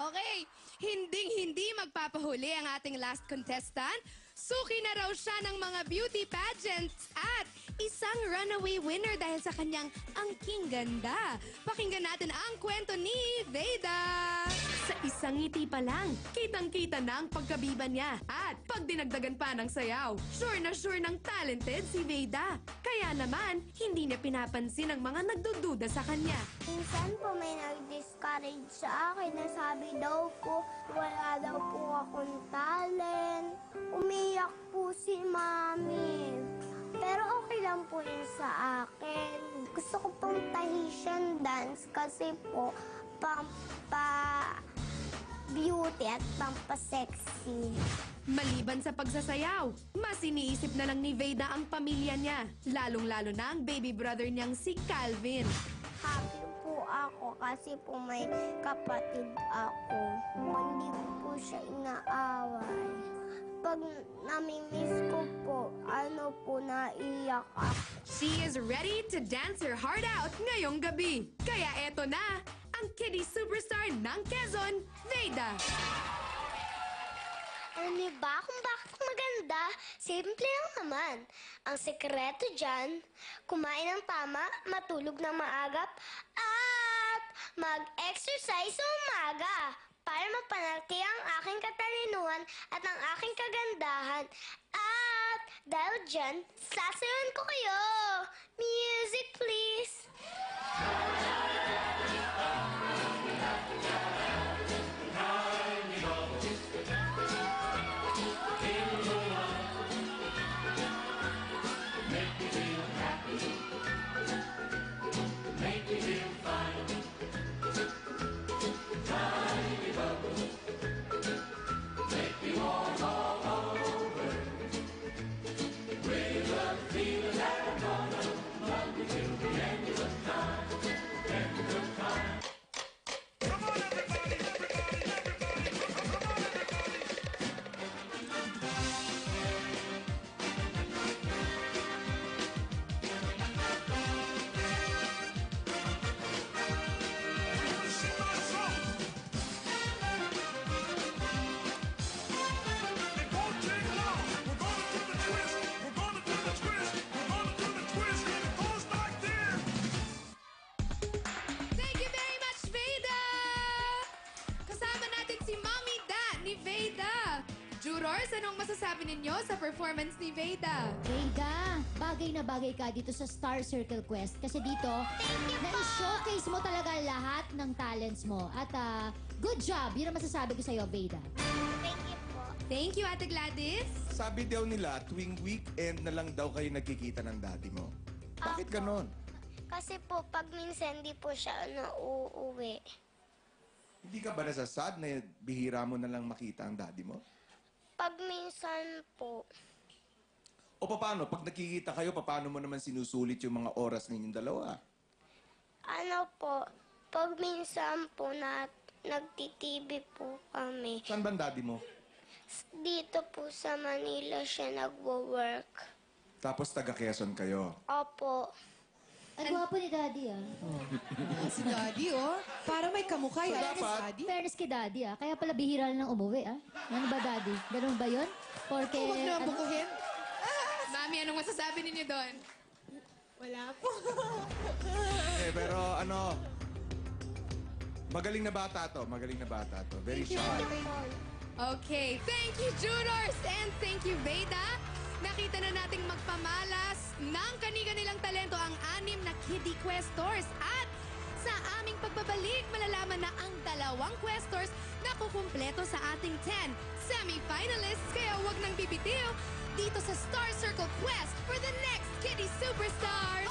Okay, hinding-hindi magpapahuli ang ating last contestant. Suki na raw siya ng mga beauty pageants at isang runaway winner dahil sa kanyang angking ganda. Pakinggan natin ang kwento ni Veda. Sa isang ngiti pa lang, kitang-kita na ang pagkabiba niya. At pag dinagdagan pa ng sayaw, sure na sure ng talented si Veda. Kaya naman, hindi niya pinapansin ang mga nagdududa sa kanya. Minsan po may nag-discourage sa akin na sabi daw po, wala daw po akong talent. Umiyak po si Mami. Pero okay lang po yun sa akin. Gusto ko pong Tahitian dance kasi po pampa-beauty at pampa-sexy. Maliban sa pagsasayaw, mas iniisip na lang ni Veda ang pamilya niya. Lalong-lalo na ang baby brother niyang si Calvin. Happy po ako kasi po may kapatid ako. Hindi ko po siya inaaway. Pag nami-miss ko po, naiiyak ako. She is ready to dance her heart out ngayong gabi. Kaya eto na, ang kiddie superstar ng Quezon, Veda. Ano ba kung bakit maganda? Simple lang naman. Ang sekreto dyan, kumain ng tama, matulog ng maagap, at mag-exercise sa umaga para mapanatili ang aking katalinuhan at ang aking kagandahan. At dahil dyan, sasayawan ko kayo. Music, please. Thank you very much, Veda! Kasama natin si Mommy Da ni Veda. Jurors, anong masasabi ninyo sa performance ni Veda? Veda, bagay na bagay ka dito sa Star Circle Quest. Kasi dito, na-showcase mo talaga lahat ng talents mo. At good job! Yun ang masasabi ko sa'yo, Veda. Thank you po. Thank you, Ate Gladys. Sabi daw nila, tuwing weekend na lang daw kayo nagkikita ng daddy mo. Bakit ganon? Kasi po, pag minsan di po siya uuwi. Hindi ka ba nasasad na bihira mo na lang makita ang daddy mo? Pag minsan po, O paano? Pag nakikita kayo, paano mo naman sinusulit yung mga oras ninyong dalawa? pag minsan po na nagtitv po kami. Saan ba ang daddy mo? Dito po sa Manila siya nagwo-work. Tapos taga Quezon kayo. Opo. Ang gwapo ni Daddy, Si Daddy, oh. Para may kamukha So, yan. dapat- Daddy. Fairness kay Daddy, Kaya pala bihira lang umuwi, Ano ba, Daddy? Ganun ba yun? Porque, Huwag na ano? bukuhin. Mami, anong masasabi ninyo doon? Wala po. Pero magaling na bata to. Magaling na bata to. Very sharp. Okay, thank you, jurors! And thank you, Veda! Nakita na nating magpamalas ng kani-kanilang talento ang 6 na kiddie questors. At sa aming pagbabalik, malalaman na ang 2 questors na kukumpleto sa ating 10 semi-finalists. Kaya huwag nang bibitiw dito sa Star Circle Quest for the next Kiddie Superstars!